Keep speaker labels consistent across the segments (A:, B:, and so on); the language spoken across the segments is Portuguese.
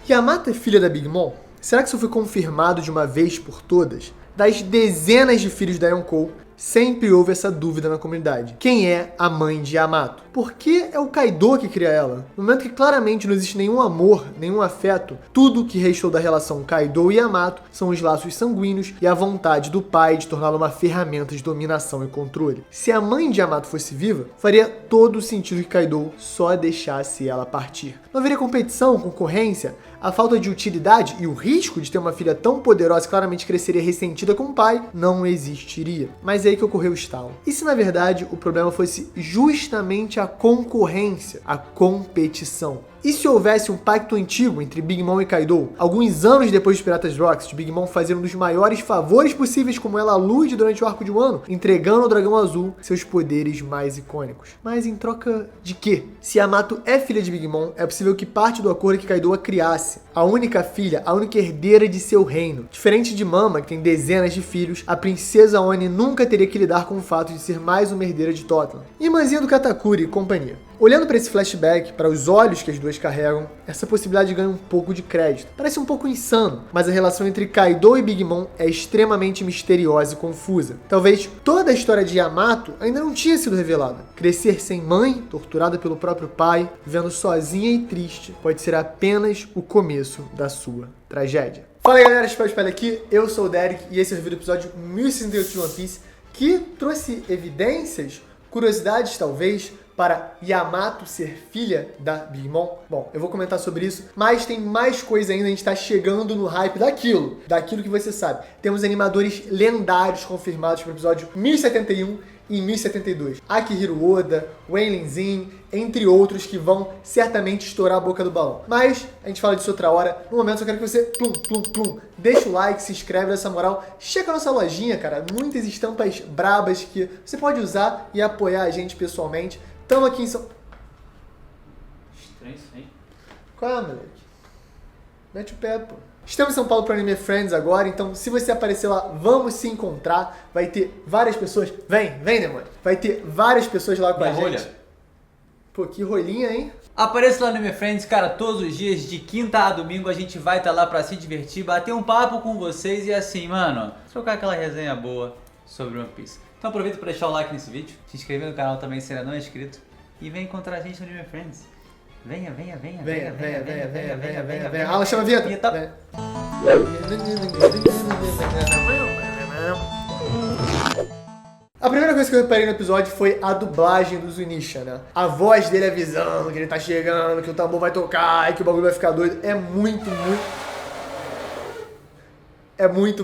A: Yamato é filha da Big Mom? Será que isso foi confirmado de uma vez por todas? Das dezenas de filhos da Yonkou, sempre houve essa dúvida na comunidade. Quem é a mãe de Yamato? Por que é o Kaido que cria ela? No momento que claramente não existe nenhum amor, nenhum afeto, tudo que restou da relação Kaido e Yamato são os laços sanguíneos e a vontade do pai de torná-la uma ferramenta de dominação e controle. Se a mãe de Yamato fosse viva, faria todo o sentido que Kaido só deixasse ela partir. Não haveria competição, concorrência, a falta de utilidade e o risco de ter uma filha tão poderosa que claramente cresceria ressentida com o pai não existiria. Mas é aí que ocorreu o estalo. E se na verdade o problema fosse justamente a concorrência, a competição? E se houvesse um pacto antigo entre Big Mom e Kaido, alguns anos depois dos Piratas Rocks, de Big Mom fazer um dos maiores favores possíveis como ela Lude durante o arco de Wano, entregando ao Dragão Azul seus poderes mais icônicos. Mas em troca de quê? Se Yamato é filha de Big Mom, é possível que parte do acordo que Kaido a criasse. A única filha, a única herdeira de seu reino. Diferente de Mama, que tem dezenas de filhos, a princesa Oni nunca teria que lidar com o fato de ser mais uma herdeira de Tottenham. Irmãzinha do Katakuri e companhia. Olhando para esse flashback, para os olhos que as duas carregam, essa possibilidade ganha um pouco de crédito. Parece um pouco insano, mas a relação entre Kaido e Big Mom é extremamente misteriosa e confusa. Talvez toda a história de Yamato ainda não tinha sido revelada. Crescer sem mãe, torturada pelo próprio pai, vivendo sozinha e triste, pode ser apenas o começo da sua tragédia. Fala aí, galera, Spell aqui, eu sou o Derek e esse é o vídeo do episódio 1068 de One Piece, que trouxe evidências, curiosidades talvez, para Yamato ser filha da Big Mom? Bom, eu vou comentar sobre isso, mas tem mais coisa ainda, a gente tá chegando no hype daquilo que você sabe. Temos animadores lendários confirmados para o episódio 1071 e 1072. Akihiro Oda, Wei Zin, entre outros que vão certamente estourar a boca do balão. Mas a gente fala disso outra hora. No momento, eu quero que você deixa o like, se inscreve nessa moral. Chega a nossa lojinha, cara. Muitas estampas brabas que você pode usar e apoiar a gente pessoalmente. Tamo aqui em São...
B: Estranho isso aí.
A: Qual é, moleque? Mete o pé, pô. Estamos em São Paulo para Anime Friends agora, então se você aparecer lá, vamos se encontrar. Vai ter várias pessoas... Vem, demônio. Vai ter várias pessoas lá com a gente.
B: Rolha.
A: Pô, que rolinha, hein?
B: Apareça lá no Anime Friends, cara, todos os dias, de quinta a domingo, a gente vai estar lá pra se divertir, bater um papo com vocês e assim, mano, trocar aquela resenha boa sobre One Piece. Então aproveita para deixar o like nesse vídeo, se inscrever no canal também se ainda não é inscrito e vem encontrar a gente no Anime Friends. Venha.
A: Ela chama a vinheta. A primeira coisa que eu reparei no episódio foi a dublagem do Zunisha, né? A voz dele avisando que ele tá chegando, que o tambor vai tocar e que o bagulho vai ficar doido. É muito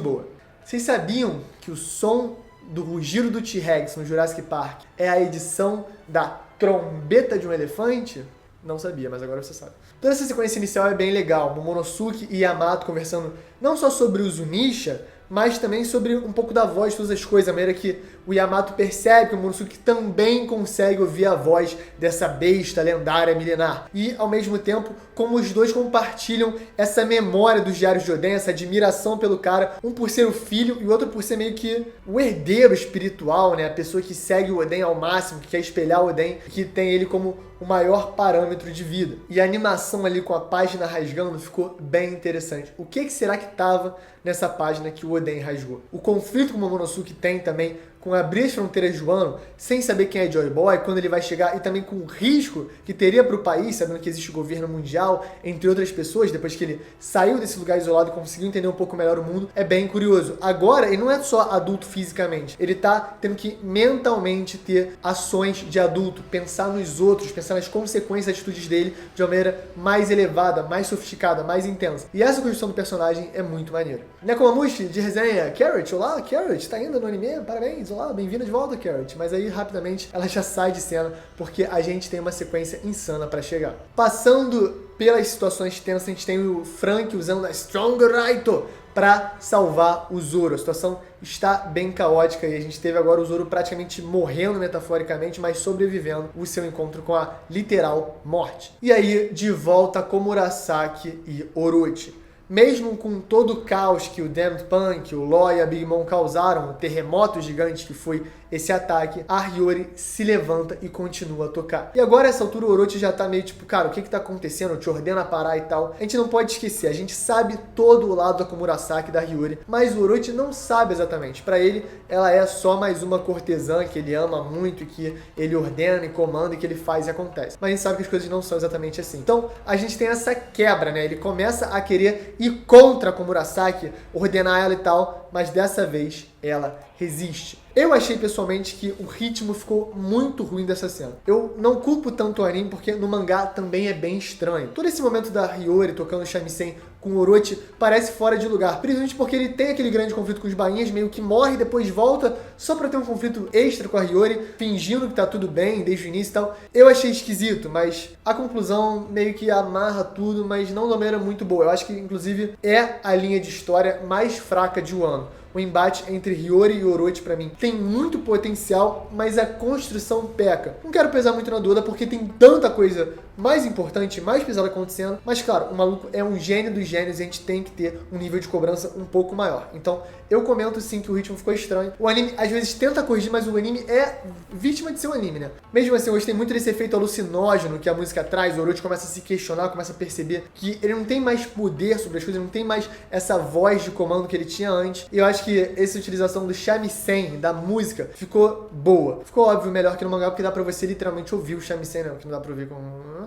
A: boa. Vocês sabiam que o som do rugido do T-Rex no Jurassic Park é a edição da trombeta de um elefante? Não sabia, mas agora você sabe. Toda essa sequência inicial é bem legal. Momonosuke e Yamato conversando não só sobre o Zunisha, mas também sobre um pouco da voz de todas as coisas, a maneira que o Yamato percebe que o Momonosuke também consegue ouvir a voz dessa besta lendária milenar. E, ao mesmo tempo, como os dois compartilham essa memória dos diários de Oden, essa admiração pelo cara, um por ser o filho e o outro por ser meio que o herdeiro espiritual, né? A pessoa que segue o Oden ao máximo, que quer espelhar o Oden, que tem ele como o maior parâmetro de vida. E a animação ali com a página rasgando ficou bem interessante. O que será que tava nessa página que o Oden rasgou? O conflito que o Momonosuke tem também com abrir as fronteiras de Wano, sem saber quem é Joy Boy, quando ele vai chegar, e também com o risco que teria para o país, sabendo que existe o governo mundial, entre outras pessoas, depois que ele saiu desse lugar isolado e conseguiu entender um pouco melhor o mundo, é bem curioso. Agora, ele não é só adulto fisicamente, ele tá tendo que mentalmente ter ações de adulto, pensar nos outros, pensar nas consequências das atitudes dele de uma maneira mais elevada, mais sofisticada, mais intensa. E essa construção do personagem é muito maneira. Nekomamushi, de resenha, Carrot, olá, Carrot, tá ainda no anime? Parabéns, olá, bem-vinda de volta, Carrot. Mas aí, rapidamente, ela já sai de cena, porque a gente tem uma sequência insana pra chegar. Passando pelas situações tensas, a gente tem o Frank usando a Strong Raito para salvar o Zoro. A situação está bem caótica e a gente teve agora o Zoro praticamente morrendo metaforicamente, mas sobrevivendo o seu encontro com a literal morte. E aí, de volta com Murasaki e Orochi. mesmo com todo o caos que o Daft Punk, o Law e a Big Mom causaram, o terremoto gigante que foi esse ataque, a Hiyori se levanta e continua a tocar. E agora, nessa altura, o Orochi já tá meio tipo, cara, o que tá acontecendo? Eu te ordeno a parar e tal. A gente não pode esquecer, a gente sabe todo o lado da Komurasaki, da Hiyori, mas o Orochi não sabe exatamente. Pra ele, ela é só mais uma cortesã que ele ama muito, que ele ordena e comanda e que ele faz e acontece. Mas a gente sabe que as coisas não são exatamente assim. Então, a gente tem essa quebra, né? Ele começa a querer ir contra a Komurasaki, ordenar ela e tal, mas dessa vez ela resiste. Eu achei pessoalmente que o ritmo ficou muito ruim dessa cena. Eu não culpo tanto o anime porque no mangá também é bem estranho. Todo esse momento da Hiyori tocando shamisen com o Orochi parece fora de lugar, principalmente porque ele tem aquele grande conflito com os bainhas, meio que morre e depois volta só pra ter um conflito extra com a Hiyori, fingindo que tá tudo bem desde o início e tal. Eu achei esquisito, mas a conclusão meio que amarra tudo, mas não de uma maneira muito boa. Eu acho que, inclusive, é a linha de história mais fraca de Wano. O embate entre Hiyori e Orochi, pra mim, tem muito potencial, mas a construção peca. Não quero pesar muito na dúvida, porque tem tanta coisa mais importante, mais pesada acontecendo. Mas, claro, o maluco é um gênio dos gênios e a gente tem que ter um nível de cobrança um pouco maior. Então, eu comento sim que o ritmo ficou estranho. O anime, às vezes, tenta corrigir, mas o anime é vítima de ser um anime, né? Mesmo assim, eu gostei muito desse efeito alucinógeno que a música traz. O Orochi começa a se questionar, começa a perceber que ele não tem mais poder sobre as coisas, não tem mais essa voz de comando que ele tinha antes. E eu acho que essa utilização do shamisen, da música, ficou boa. Ficou óbvio melhor que no mangá, porque dá pra você literalmente ouvir o shamisen, né? Que não dá pra ouvir com...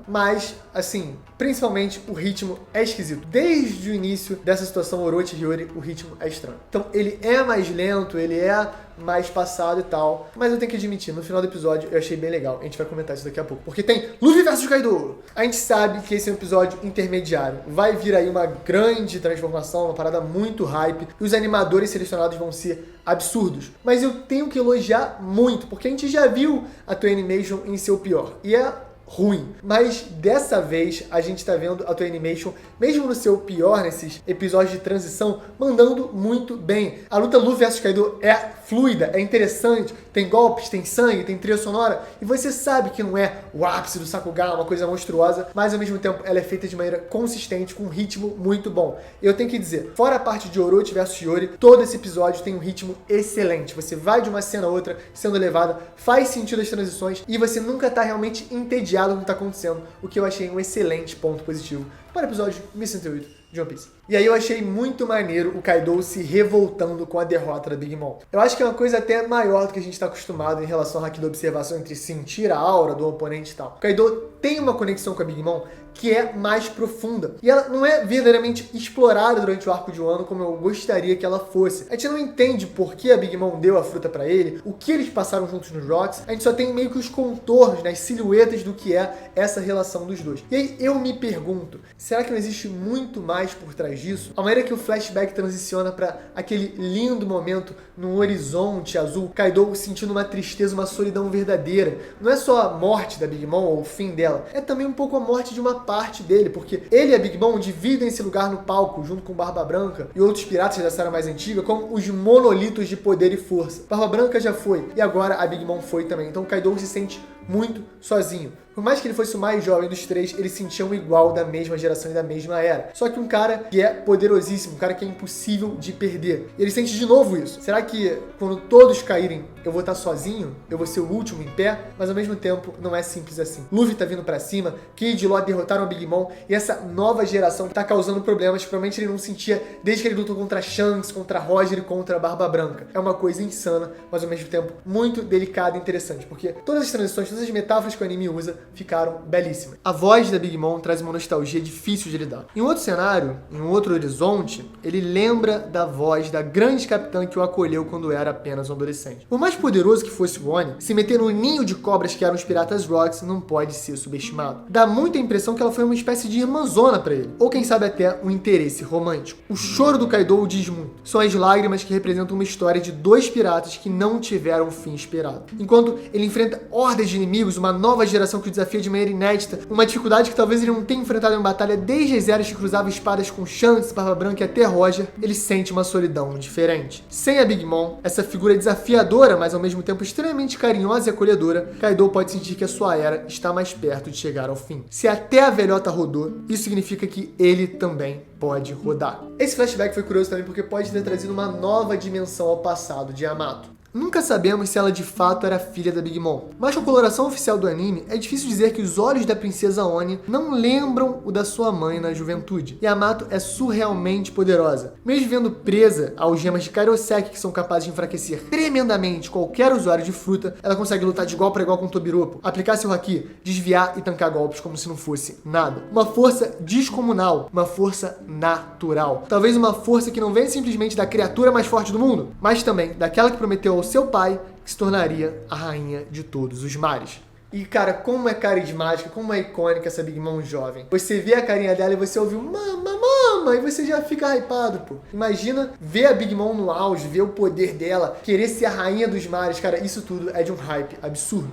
A: Mas, assim, principalmente o ritmo é esquisito. Desde o início dessa situação, Orochi e Hiyori, o ritmo é estranho. Então, ele é mais lento, ele é mais passado e tal. Mas eu tenho que admitir, no final do episódio eu achei bem legal. A gente vai comentar isso daqui a pouco. Porque tem Luffy vs Kaido. A gente sabe que esse é um episódio intermediário. Vai vir aí uma grande transformação, uma parada muito hype. E os animadores selecionados vão ser absurdos. Mas eu tenho que elogiar muito, porque a gente já viu a Toei Animation em seu pior. E é ruim. Mas dessa vez a gente tá vendo a Toei Animation, mesmo no seu pior, nesses episódios de transição, mandando muito bem. A luta Luffy vs Kaido é fluida, é interessante, tem golpes, tem sangue, tem trilha sonora, e você sabe que não é o ápice do Sakuga, uma coisa monstruosa, mas ao mesmo tempo ela é feita de maneira consistente, com um ritmo muito bom. Eu tenho que dizer, fora a parte de Orochi vs Hiyori, todo esse episódio tem um ritmo excelente. Você vai de uma cena a outra sendo levada, faz sentido as transições, e você nunca tá realmente entediado com o que tá acontecendo, o que eu achei um excelente ponto positivo para o episódio 1068 de One Piece. E aí eu achei muito maneiro o Kaido se revoltando com a derrota da Big Mom. Eu acho que é uma coisa até maior do que a gente está acostumado em relação àquela observação entre sentir a aura do oponente e tal. O Kaido tem uma conexão com a Big Mom que é mais profunda. E ela não é verdadeiramente explorada durante o arco de Wano como eu gostaria que ela fosse. A gente não entende por que a Big Mom deu a fruta pra ele, o que eles passaram juntos nos Rocks. A gente só tem meio que os contornos, né, as silhuetas do que é essa relação dos dois. E aí eu me pergunto, será que não existe muito mais por trás disso? A maneira que o flashback transiciona pra aquele lindo momento no horizonte azul, Kaido sentindo uma tristeza, uma solidão verdadeira. Não é só a morte da Big Mom ou o fim dela, é também um pouco a morte de uma parte dele, porque ele e a Big Mom dividem esse lugar no palco, junto com Barba Branca e outros piratas da série mais antiga, como os monolitos de poder e força. Barba Branca já foi, e agora a Big Mom foi também. Então Kaido se sente muito sozinho. Por mais que ele fosse o mais jovem dos três, eles se sentiam igual, da mesma geração e da mesma era. Só que um cara que é poderosíssimo, um cara que é impossível de perder. E ele sente de novo isso. Será que quando todos caírem, eu vou estar sozinho? Eu vou ser o último em pé? Mas ao mesmo tempo, não é simples assim. Luffy tá vindo pra cima, Kid e Law derrotaram a Big Mom, e essa nova geração tá causando problemas que provavelmente ele não sentia desde que ele lutou contra Shanks, contra Roger e contra a Barba Branca. É uma coisa insana, mas ao mesmo tempo muito delicada e interessante, porque todas as transições, todas as metáforas que o anime usa ficaram belíssimas. A voz da Big Mom traz uma nostalgia difícil de lidar. Em outro cenário, em um outro horizonte, ele lembra da voz da grande capitã que o acolheu quando era apenas um adolescente. Por mais poderoso que fosse o Oni, se meter no ninho de cobras que eram os piratas Rocks não pode ser subestimado. Dá muita impressão que ela foi uma espécie de irmãzona pra ele, ou quem sabe até um interesse romântico. O choro do Kaido o diz muito. São as lágrimas que representam uma história de dois piratas que não tiveram o fim esperado. Enquanto ele enfrenta hordas de inimigos, uma nova geração que o desafia de maneira inédita, uma dificuldade que talvez ele não tenha enfrentado em batalha desde as eras que cruzava espadas com Shanks, Barba Branca e até Roger, ele sente uma solidão diferente. Sem a Big Mom, essa figura desafiadora, mas ao mesmo tempo extremamente carinhosa e acolhedora, Kaido pode sentir que a sua era está mais perto de chegar ao fim. Se até a velhota rodou, isso significa que ele também pode rodar. Esse flashback foi curioso também porque pode ter trazido uma nova dimensão ao passado de Yamato. Nunca sabemos se ela de fato era filha da Big Mom, mas com a coloração oficial do anime, é difícil dizer que os olhos da princesa Oni não lembram o da sua mãe na juventude. Yamato é surrealmente poderosa. Mesmo vivendo presa às gemas de Kairosek que são capazes de enfraquecer tremendamente qualquer usuário de fruta, ela consegue lutar de igual para igual com Tobiropo, aplicar seu haki, desviar e tancar golpes como se não fosse nada. Uma força descomunal, uma força natural. Talvez uma força que não vem simplesmente da criatura mais forte do mundo, mas também daquela que prometeu ao seu pai que se tornaria a rainha de todos os mares. E cara, como é carismática, como é icônica essa Big Mom jovem. Você vê a carinha dela e você ouve um mama, e você já fica hypado, pô. Imagina ver a Big Mom no auge, ver o poder dela, querer ser a rainha dos mares, cara, isso tudo é de um hype absurdo.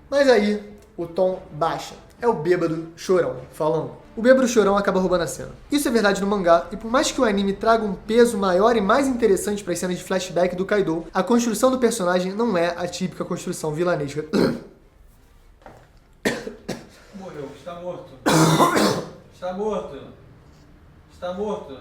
A: Mas aí, o tom baixa. É o bêbado chorão falando. O bêbado chorão acaba roubando a cena. Isso é verdade no mangá, e por mais que o anime traga um peso maior e mais interessante para as cenas de flashback do Kaido, a construção do personagem não é a típica construção vilanesca.
B: Morreu, está morto. Está morto. Está morto.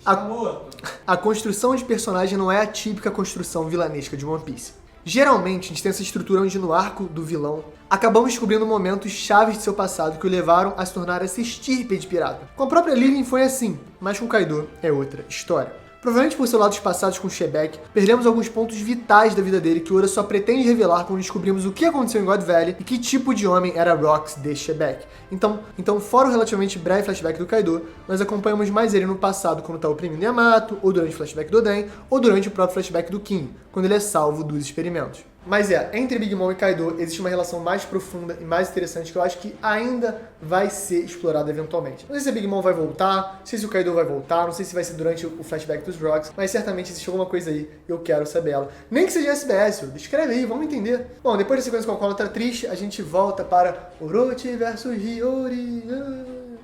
B: Está morto.
A: A construção de personagem não é a típica construção vilanesca de One Piece. Geralmente, a gente tem essa estrutura onde no arco do vilão, acabamos descobrindo momentos chaves de seu passado que o levaram a se tornar essa estirpe de pirata. Com a própria Lilian foi assim, mas com Kaido é outra história. Provavelmente por seus lados passados com Shebek, perdemos alguns pontos vitais da vida dele que Oda só pretende revelar quando descobrimos o que aconteceu em God Valley e que tipo de homem era Rocks de Shebek. Então, fora o relativamente breve flashback do Kaido, nós acompanhamos mais ele no passado quando tá oprimindo Yamato, ou durante o flashback do Oden, ou durante o próprio flashback do King, quando ele é salvo dos experimentos. Mas entre Big Mom e Kaido existe uma relação mais profunda e mais interessante que eu acho que ainda vai ser explorada eventualmente. Não sei se a Big Mom vai voltar, não sei se o Kaido vai voltar, não sei se vai ser durante o flashback dos Rocks, mas certamente existe alguma coisa aí e eu quero saber ela. Nem que seja SBS, escreve aí, vamos entender. Bom, depois da sequência com a alcoólatra triste, a gente volta para Orochi versus Hiyori.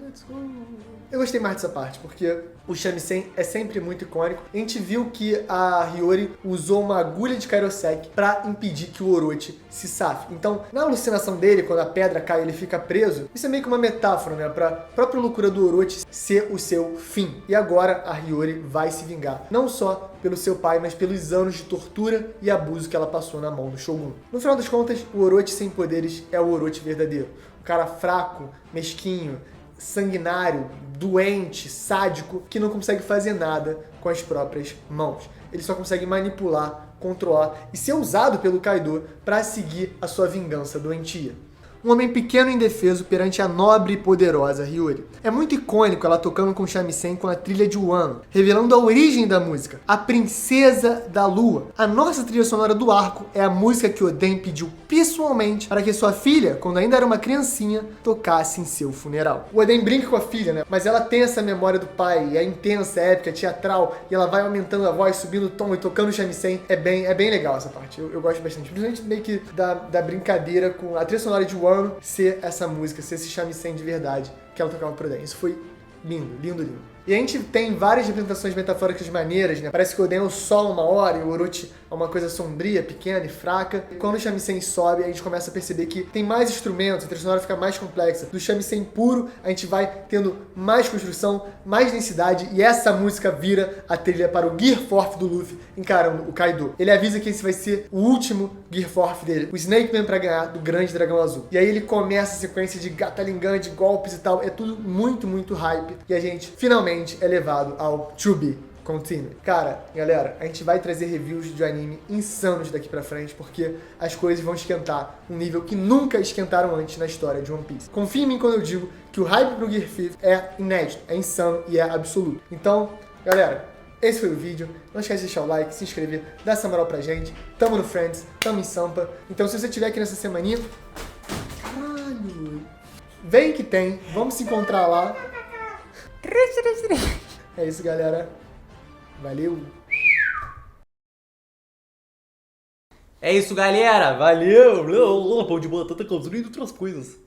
A: Let's go. Eu gostei mais dessa parte, porque o shamisen é sempre muito icônico. A gente viu que a Hiyori usou uma agulha de Kairosek pra impedir que o Orochi se safe. Então, na alucinação dele, quando a pedra cai e ele fica preso, isso é meio que uma metáfora, né? Pra própria loucura do Orochi ser o seu fim. E agora a Hiyori vai se vingar. Não só pelo seu pai, mas pelos anos de tortura e abuso que ela passou na mão do Shogun. No final das contas, o Orochi sem poderes é o Orochi verdadeiro. O cara fraco, mesquinho, sanguinário, doente, sádico, que não consegue fazer nada com as próprias mãos. Ele só consegue manipular, controlar e ser usado pelo Kaido para seguir a sua vingança doentia. Um homem pequeno e indefeso perante a nobre e poderosa Hiyori. É muito icônico ela tocando com o shamisen com a trilha de Wano, revelando a origem da música, a Princesa da Lua. A nossa trilha sonora do arco é a música que Oden pediu pessoalmente para que sua filha, quando ainda era uma criancinha, tocasse em seu funeral. O Oden brinca com a filha, né? Mas ela tem essa memória do pai, é intensa, é épica, é teatral, e ela vai aumentando a voz, subindo o tom e tocando o shamisen. É bem legal essa parte, eu gosto bastante. Principalmente meio que da brincadeira com a trilha sonora de Wano ser essa música, ser esse shamisen de verdade que ela tocava pro Oden. Isso foi lindo, lindo, lindo. E a gente tem várias representações metafóricas maneiras, né? Parece que o Oden é o sol uma hora e o Orochi é uma coisa sombria, pequena e fraca. E quando o shamisen sobe, a gente começa a perceber que tem mais instrumentos, a trilha sonora fica mais complexa. Do shamisen puro, a gente vai tendo mais construção, mais densidade, e essa música vira a trilha para o Gear Force do Luffy encarando o Kaido. Ele avisa que esse vai ser o último Gear Force dele, o Snake Man pra ganhar do Grande Dragão Azul. E aí ele começa a sequência de Gatalingan, de golpes e tal, é tudo muito, muito hype. E a gente finalmente é levado ao To Be Continue. Cara, galera, a gente vai trazer reviews de anime insanos daqui pra frente, porque as coisas vão esquentar um nível que nunca esquentaram antes na história de One Piece. Confia em mim quando eu digo que o hype pro Gear 5 é inédito, é insano e é absoluto. Então, galera, esse foi o vídeo. Não esquece de deixar o like, se inscrever, dar essa moral pra gente. Tamo no Friends, tamo em Sampa. Então, se você estiver aqui nessa semaninha... Caralho! Vem que tem, vamos se encontrar lá. É isso, galera. Valeu!
B: É isso, galera. Valeu. Pão de batata com outras coisas.